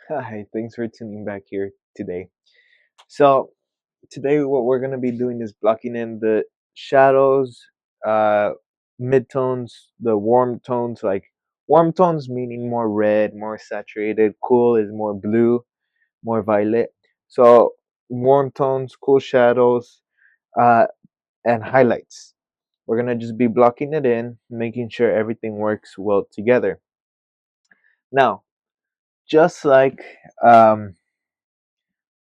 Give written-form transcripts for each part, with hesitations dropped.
Hi, thanks for tuning back here today. So, today what we're going to be doing is blocking in the shadows, uh, midtones, the warm tones, like warm tones meaning more red, more saturated, cool is more blue, more violet. So, warm tones, cool shadows, uh, and highlights. We're going to just be blocking it in, making sure everything works well together. Now, just like um,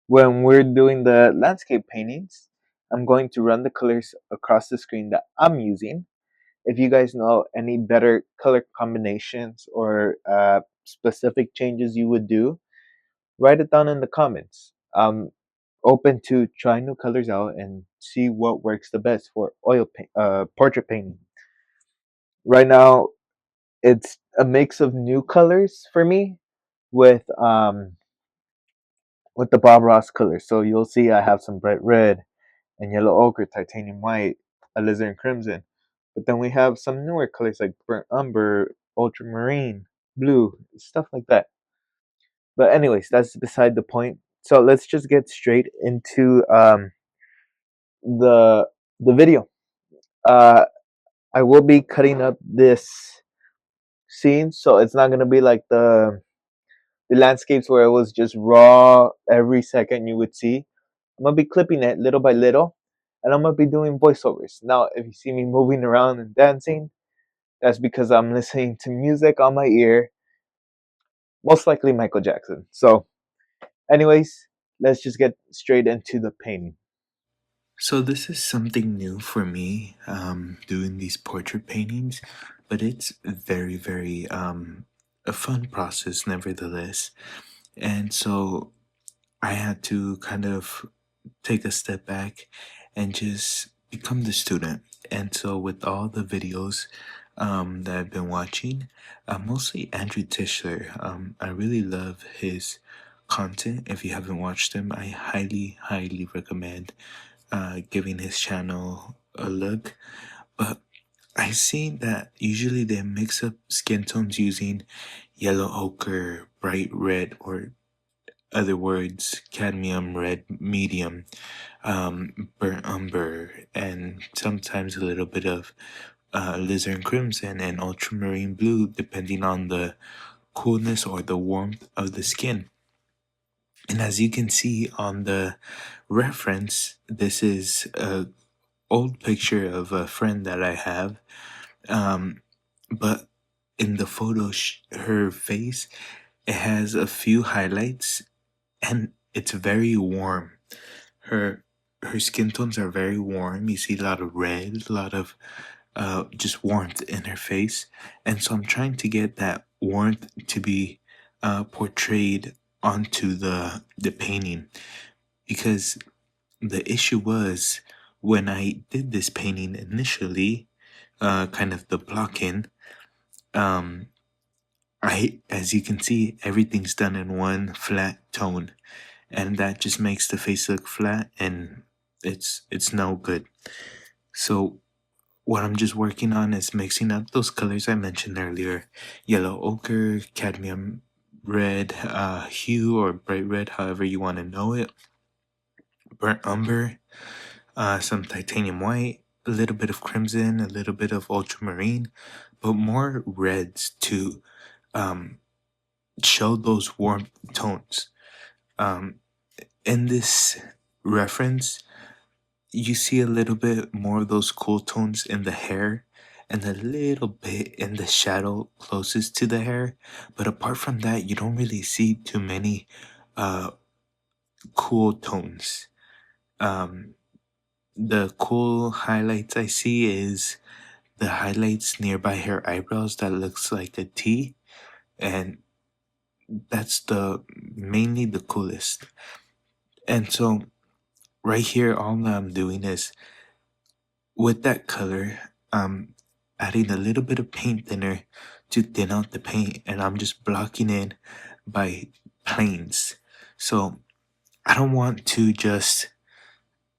when we're doing the landscape paintings, I'm going to run the colors across the screen that I'm using. If you guys know any better color combinations or specific changes you would do, write it down in the comments. I'm open to try new colors out and see what works the best for portrait painting. Right now, it's a mix of new colors for me with the Bob Ross colors. So you'll see I have some bright red, and yellow ochre, titanium white, alizarin crimson. But then we have some newer colors like burnt umber, ultramarine, blue, stuff like that. But anyways, that's beside the point. So let's just get straight into the the video. Uh, I will be cutting up this scene, so it's not gonna be like the landscapes where it was just raw every second you would see. I'm gonna be clipping it little by little, and I'm gonna be doing voiceovers. Now, if you see me moving around and dancing, that's because I'm listening to music on my ear, most likely Michael Jackson. So, anyways, let's just get straight into the painting. So this is something new for me, doing these portrait paintings, but it's very a fun process nevertheless. And so I had to kind of take a step back and just become the student. And so with all the videos that I've been watching, mostly Andrew Tischler, I really love his content. If you haven't watched him, I highly recommend giving his channel a look. But I've seen that usually they mix up skin tones using yellow ochre, bright red, or other words, cadmium red, medium, burnt umber, and sometimes a little bit of alizarin crimson and ultramarine blue, depending on the coolness or the warmth of the skin. And as you can see on the reference, this is a old picture of a friend that I have. Um, but in the photo, her face, it has a few highlights, and it's very warm. Her her skin tones are very warm. You see a lot of red, a lot of just warmth in her face, and so I'm trying to get that warmth to be portrayed onto the painting because the issue was when I did this painting initially, kind of the block-in, um, as you can see, everything's done in one flat tone, and that just makes the face look flat, and it's no good. So what I'm just working on is mixing up those colors I mentioned earlier: yellow ochre, cadmium red, hue or bright red, however you want to know it, burnt umber, some titanium white, a little bit of crimson, a little bit of ultramarine, but more reds to um, show those warm tones. Um, in this reference, you see a little bit more of those cool tones in the hair and a little bit in the shadow closest to the hair. But apart from that, you don't really see too many uh, cool tones. Um, the cool highlights I see is the highlights nearby her eyebrows that looks like a T, and that's the mainly the coolest. And so right here, all that I'm doing is with that color, adding a little bit of paint thinner to thin out the paint, and I'm just blocking in by planes. So I don't want to just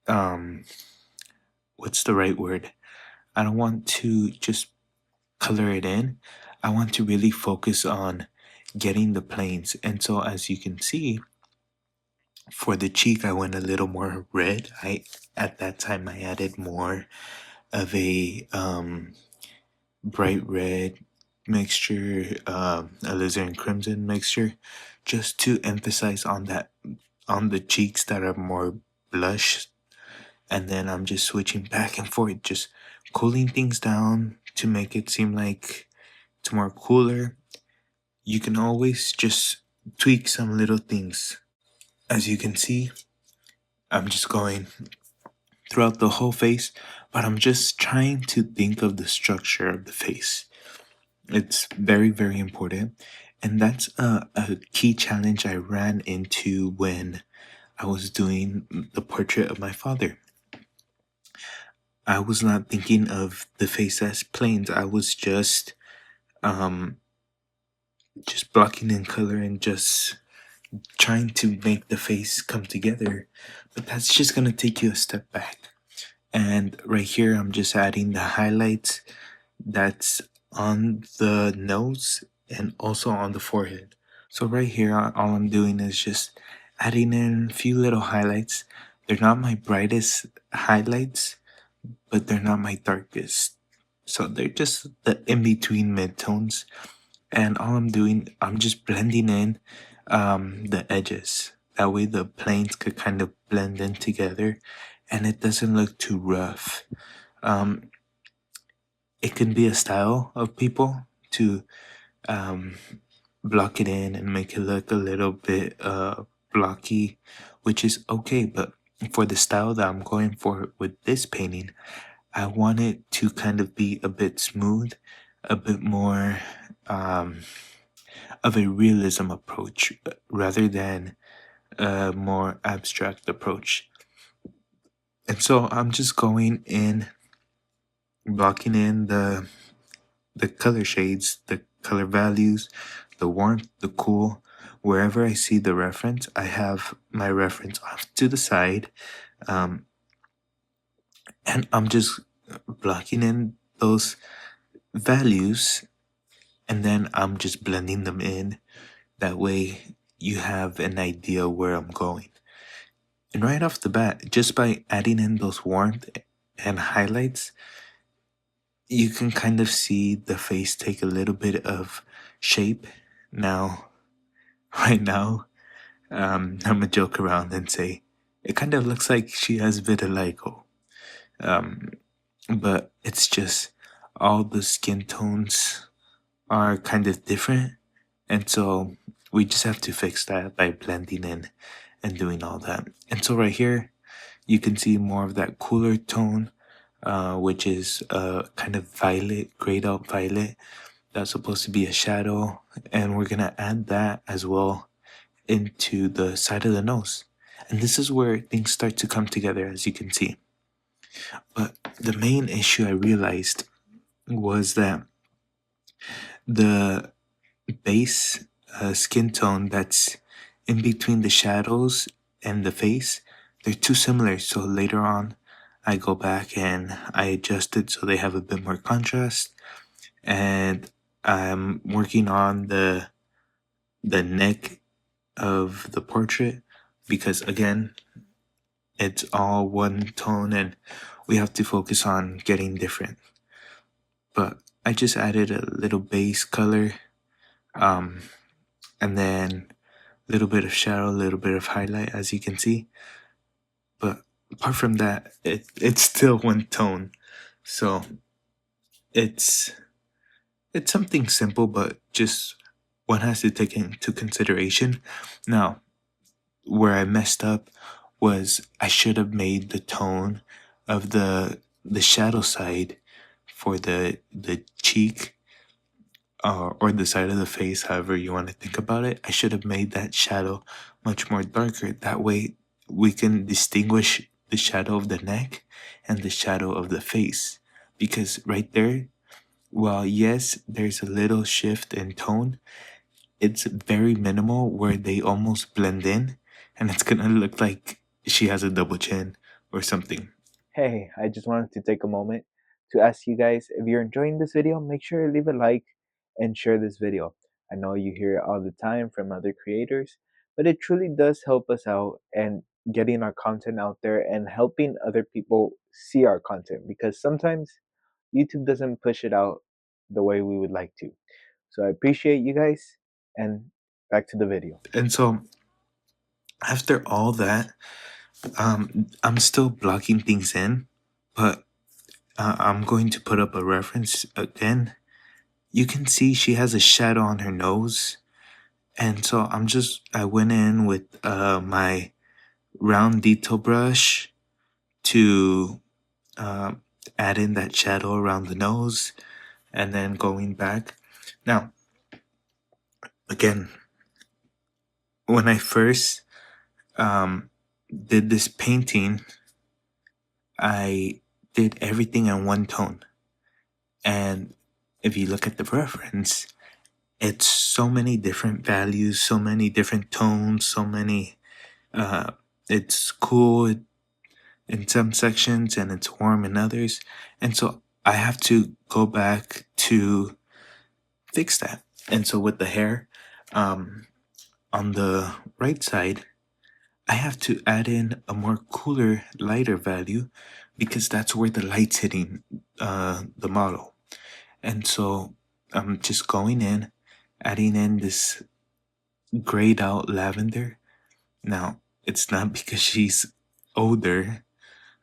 um, what's the right word? I don't want to just color it in. I want to really focus on getting the planes. And so, as you can see, for the cheek, I went a little more red. I At that time I added more of a bright red mixture, alizarin crimson mixture, just to emphasize on that, on the cheeks that are more blush. And then I'm just switching back and forth, just cooling things down to make it seem like it's more cooler. You can always just tweak some little things. As you can see, I'm just going throughout the whole face, but I'm just trying to think of the structure of the face. It's very, very important. And that's a key challenge I ran into when I was doing the portrait of my father. I was not thinking of the face as planes. I was um just blocking in color and just trying to make the face come together. But that's just gonna take you a step back. And right here I'm just adding the highlights that's on the nose and also on the forehead. So right here, all I'm doing is just adding in a few little highlights. They're not my brightest highlights, but they're not my darkest. So they're just the in-between midtones. And all I'm doing, I'm just blending in the edges. That way the planes could kind of blend in together and it doesn't look too rough. Um, it can be a style of people to um, block it in and make it look a little bit blocky, which is okay. But for the style that I'm going for with this painting, I want it to kind of be a bit smooth, a bit more um, of a realism approach rather than a more abstract approach. And so I'm just going in, blocking in the color shades, the color values, the warmth, the cool. Wherever I see the reference, I have my reference off to the side, um, and I'm just blocking in those values, and then I'm just blending them in. That way, you have an idea where I'm going. And right off the bat, just by adding in those warmth and highlights, you can kind of see the face take a little bit of shape. Now, right now, I'm gonna joke around and say it kind of looks like she has vitiligo. Um, but it's just all the skin tones are kind of different, and so we just have to fix that by blending in and doing all that. And so right here, you can see more of that cooler tone, which is kind of violet, grayed out violet. That's supposed to be a shadow, and we're gonna add that as well into the side of the nose. And this is where things start to come together, as you can see. But the main issue I realized was that the base skin tone that's in between the shadows and the face, they're too similar. So later on, I go back and I adjust it so they have a bit more contrast. And I'm working on the neck of the portrait because again, it's all one tone and we have to focus on getting different. But I just added a little base color, um, and then a little bit of shadow, a little bit of highlight, as you can see. But apart from that, it's still one tone. So it's it's something simple, but just one has to take into consideration. Now, where I messed up was I should have made the tone of the shadow side for the cheek, or the side of the face, however you want to think about it. I should have made that shadow much more darker. That way we can distinguish the shadow of the neck and the shadow of the face. Because right there, while yes, there's a little shift in tone, it's very minimal where they almost blend in and it's gonna look like she has a double chin or something. Hey, I just wanted to take a moment to ask you guys if you're enjoying this video, make sure to leave a like and share this video. I know you hear it all the time from other creators, but it truly does help us out and getting our content out there and helping other people see our content because sometimes YouTube doesn't push it out the way we would like to. So I appreciate you guys and back to the video. And so after all that, I'm still blocking things in, but I'm going to put up a reference again. You can see she has a shadow on her nose, and so I went in with my round detail brush to uh, add in that shadow around the nose, and then going back. Now, again, when I first did this painting, I did everything in one tone. And if you look at the reference, it's so many different values, so many different tones, so many. Uh, it's cool in some sections and it's warm in others. And so I have to go back to fix that. And so with the hair, um, on the right side, I have to add in a more cooler, lighter value because that's where the light's hitting the model. And so I'm just going in, adding in this grayed out lavender. Now, it's not because she's older,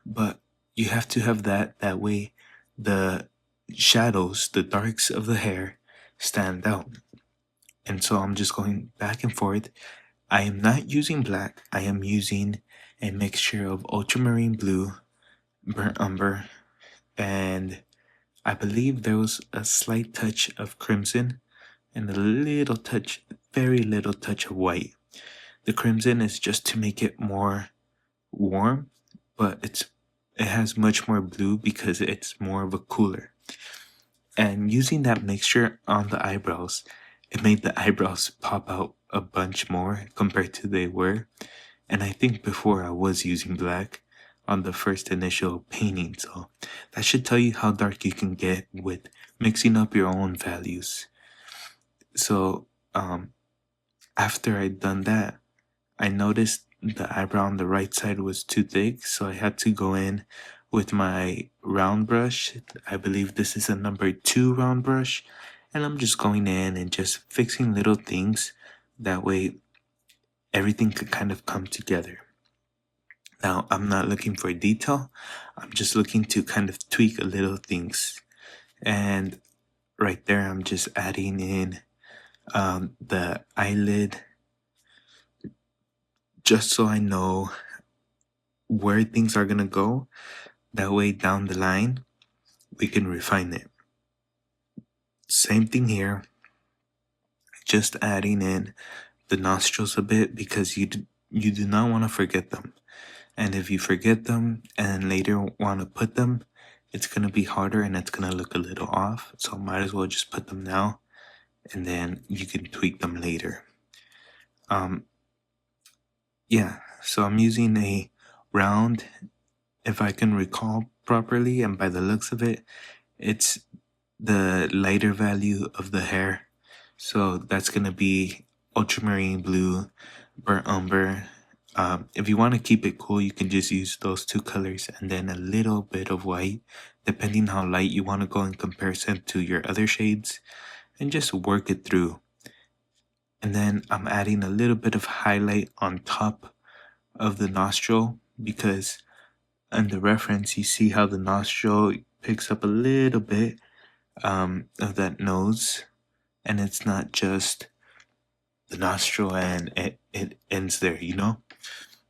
but you have to have that way the shadows, the darks of the hair stand out. And so I'm just going back and forth. I am not using black. I am using a mixture of ultramarine blue, burnt umber, and I believe there was a slight touch of crimson and a little touch, very little touch of white. The crimson is just to make it more warm, but it has much more blue because it's more of a cooler. And using that mixture on the eyebrows, it made the eyebrows pop out a bunch more compared to they were. And I think before I was using black on the first initial painting, so that should tell you how dark you can get with mixing up your own values. So after I'd done that, I noticed the eyebrow on the right side was too thick, so I had to go in with my round brush. I believe this is a number 2 round brush, and I'm just going in and just fixing little things. That way, everything could kind of come together. Now, I'm not looking for detail, I'm just looking to kind of tweak a little things. And right there, I'm just adding in the eyelid just so I know where things are gonna go. That way, down the line, we can refine it. Same thing here, just adding in the nostrils a bit because you do not want to forget them. And if you forget them and later want to put them, it's going to be harder and it's going to look a little off. So might as well just put them now and then you can tweak them later. Um, yeah, so I'm using a round, if I can recall properly, and by the looks of it, it's the lighter value of the hair. So that's going to be ultramarine blue, burnt umber. If you want to keep it cool, you can just use those two colors and then a little bit of white, depending how light you want to go in comparison to your other shades, and just work it through. And then I'm adding a little bit of highlight on top of the nostril because in the reference, you see how the nostril picks up a little bit of that nose, and it's not just the nostril and it ends there, you know?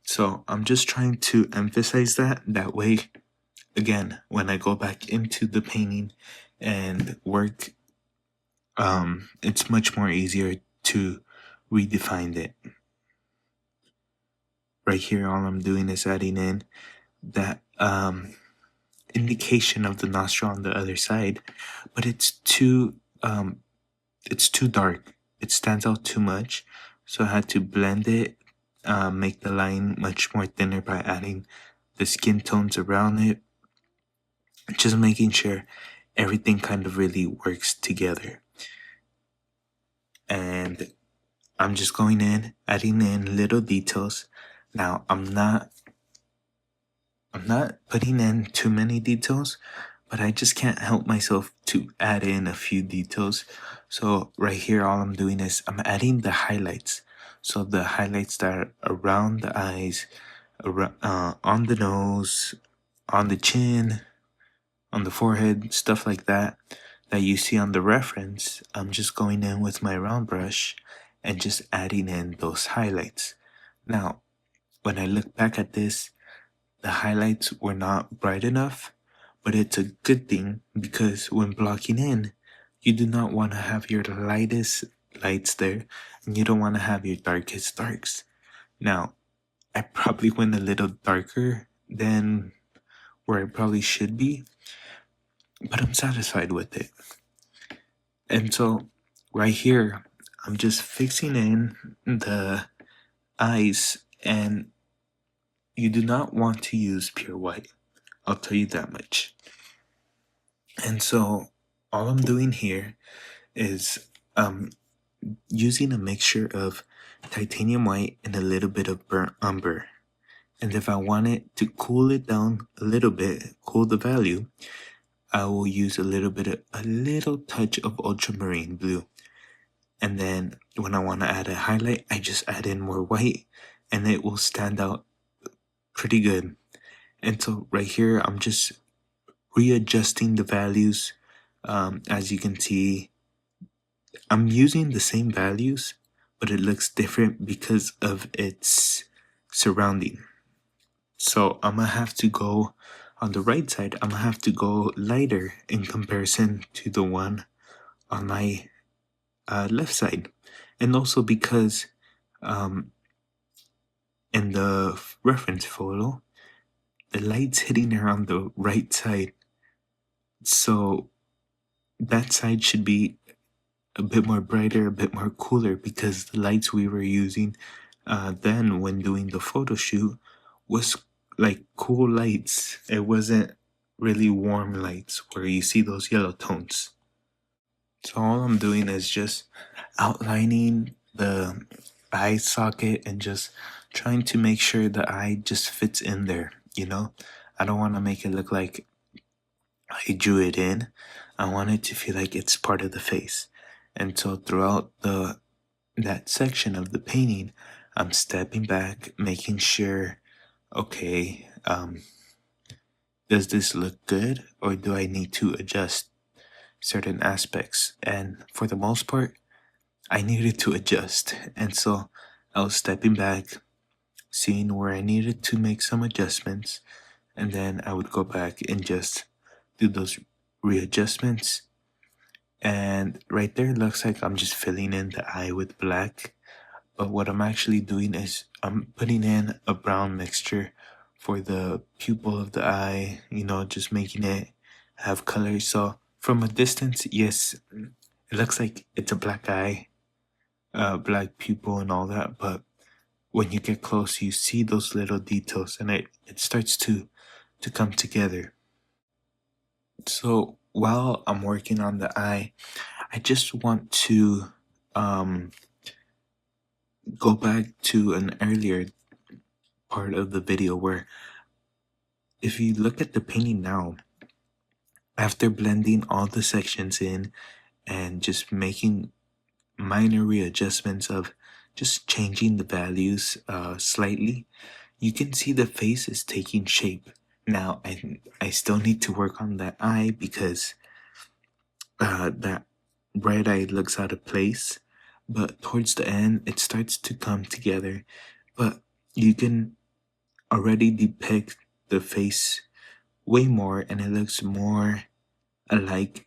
So I'm just trying to emphasize that way, again, when I go back into the painting and work, it's much more easier to redefine it. Right here, all I'm doing is adding in that indication of the nostril on the other side, but it's too dark. It stands out too much, so I had to blend it, make the line much more thinner by adding the skin tones around it, just making sure everything kind of really works together. and I'm just going in, adding in little details. Now I'm not putting in too many details, but I just can't help myself to add in a few details. So right here, all I'm doing is I'm adding the highlights. So the highlights that are around the eyes, on the nose, on the chin, on the forehead, stuff like that, that you see on the reference. I'm just going in with my round brush and just adding in those highlights. Now, when I look back at this, the highlights were not bright enough, but it's a good thing because when blocking in, you do not want to have your lightest lights there and you don't want to have your darkest darks. Now, I probably went a little darker than where I probably should be, but I'm satisfied with it. And so, right here, I'm just fixing in the eyes, and you do not want to use pure white. I'll tell you that much. And so all I'm doing here is um using a mixture of titanium white and a little bit of burnt umber. And if I want it to cool it down a little bit, cool the value, I will use a little touch of ultramarine blue. And then when I want to add a highlight, I just add in more white and it will stand out pretty good. And so right here, I'm just readjusting the values. As you can see, I'm using the same values, but it looks different because of its surrounding. So I'm gonna have to go on the right side, I'm gonna have to go lighter in comparison to the one on my left side. And also because um, in the reference photo, the light's hitting her on the right side. So that side should be a bit more brighter, a bit more cooler because the lights we were using then when doing the photo shoot was like cool lights. It wasn't really warm lights where you see those yellow tones. So all I'm doing is just outlining the eye socket and just trying to make sure the eye just fits in there, you know? I don't want to make it look like I drew it in. I want it to feel like it's part of the face. And so throughout the that section of the painting, I'm stepping back, making sure, okay, does this look good or do I need to adjust certain aspects? And for the most part, I needed to adjust. And so I was stepping back, seeing where I needed to make some adjustments, and then I would go back and just do those readjustments. And right there, it looks like I'm just filling in the eye with black. But what I'm actually doing is I'm putting in a brown mixture for the pupil of the eye, just making it have color. So from a distance, yes, it looks like it's a black eye, black pupil and all that. But when you get close, you see those little details and it starts to come together. So while I'm working on the eye, I just want to um, go back to an earlier part of the video where if you look at the painting now, after blending all the sections in and just making minor readjustments of just changing the values slightly, you can see the face is taking shape. Now, I still need to work on that eye because that red eye looks out of place, but towards the end, it starts to come together. But you can already depict the face way more, and it looks more alike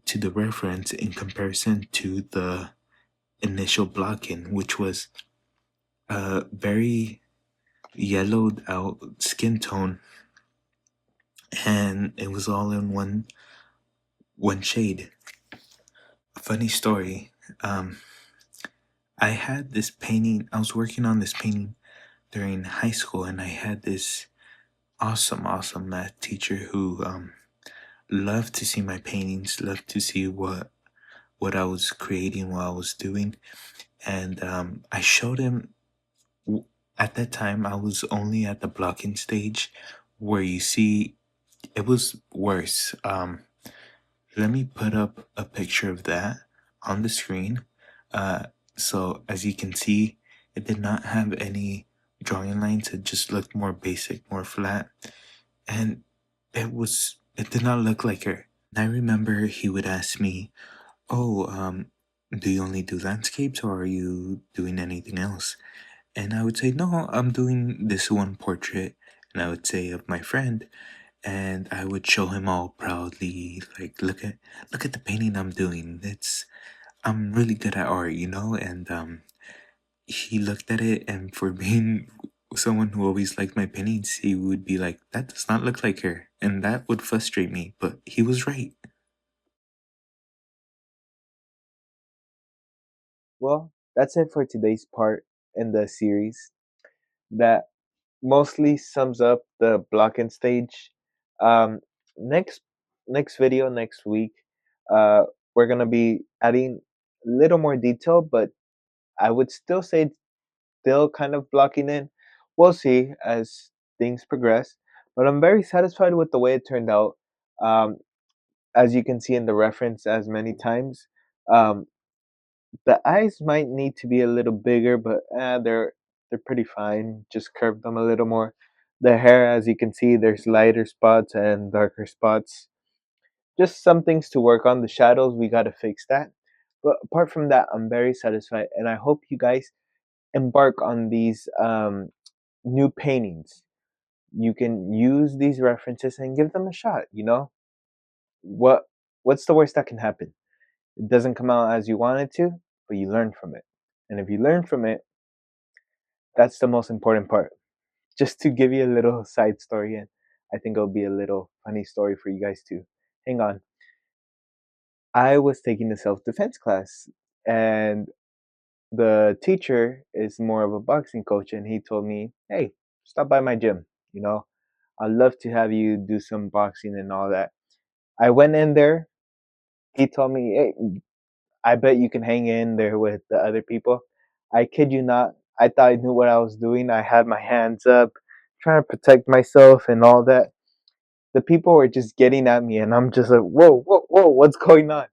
to the reference in comparison to the initial block-in, which was a very yellowed out skin tone, and it was all in one shade. Funny story. I had this painting. I was working on this painting during high school, and I had this awesome math teacher who loved to see my paintings, loved to see what what I was creating, what I was doing, and I showed him. w- At that time, I was only at the blocking stage, where you see it was worse. Let me put up a picture of that on the screen. Uh, so as you can see, it did not have any drawing lines. It just looked more basic, more flat, and it did not look like her. And I remember he would ask me, "Oh, do you only do landscapes, or are you doing anything else?" And I would say, "No, I'm doing this one portrait." And I would say of my friend, and I would show him all proudly, like, look at the painting I'm doing. I'm really good at art, you know. And he looked at it, and for being someone who always liked my paintings, he would be like, "That does not look like her," and that would frustrate me. But he was right. Well, that's it for today's part in the series that mostly sums up the blocking stage. Um, next next video next week, uh, we're gonna be adding a little more detail, but I would still say still kind of blocking in. We'll see as things progress, but I'm very satisfied with the way it turned out. Um, as you can see in the reference as many times, um, the eyes might need to be a little bigger, but they're pretty fine. Just curve them a little more. The hair, as you can see, there's lighter spots and darker spots. Just some things to work on. The shadows, we gotta fix that. But apart from that, I'm very satisfied, and I hope you guys embark on these new paintings. You can use these references and give them a shot. You know what? What's the worst that can happen? It doesn't come out as you wanted to, but you learn from it. And if you learn from it, that's the most important part. Just to give you a little side story, and I think it'll be a little funny story for you guys too. Hang on. I was taking a self defense class, and the teacher is more of a boxing coach, and he told me, "Hey, stop by my gym. You know, I'd love to have you do some boxing and all that." I went in there. He told me, "Hey, I bet you can hang in there with the other people." I kid you not. I thought I knew what I was doing. I had my hands up, trying to protect myself and all that. The people were just getting at me, and I'm just like, whoa, whoa, whoa, what's going on?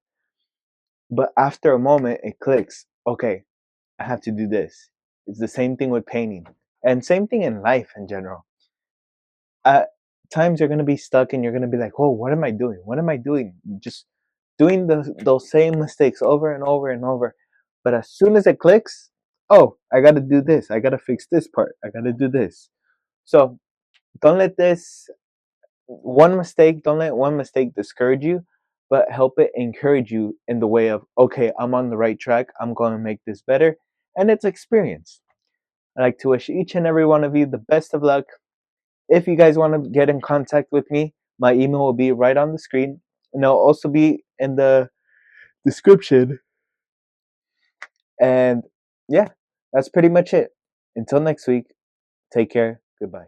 But after a moment, it clicks. Okay, I have to do this. It's the same thing with painting, and same thing in life in general. At times, you're gonna be stuck, and you're gonna be like, "Whoa, what am I doing? What am I doing?" Just doing those same mistakes over and over and over. But as soon as it clicks, oh, I gotta do this. I gotta fix this part. I gotta do this. So don't let don't let one mistake discourage you, but help it encourage you in the way of, okay, I'm on the right track. I'm going to make this better. And it's experience. I like to wish each and every one of you the best of luck. If you guys want to get in contact with me, my email will be right on the screen. And it'll also be in the description. And yeah, that's pretty much it. Until next week, take care. Goodbye.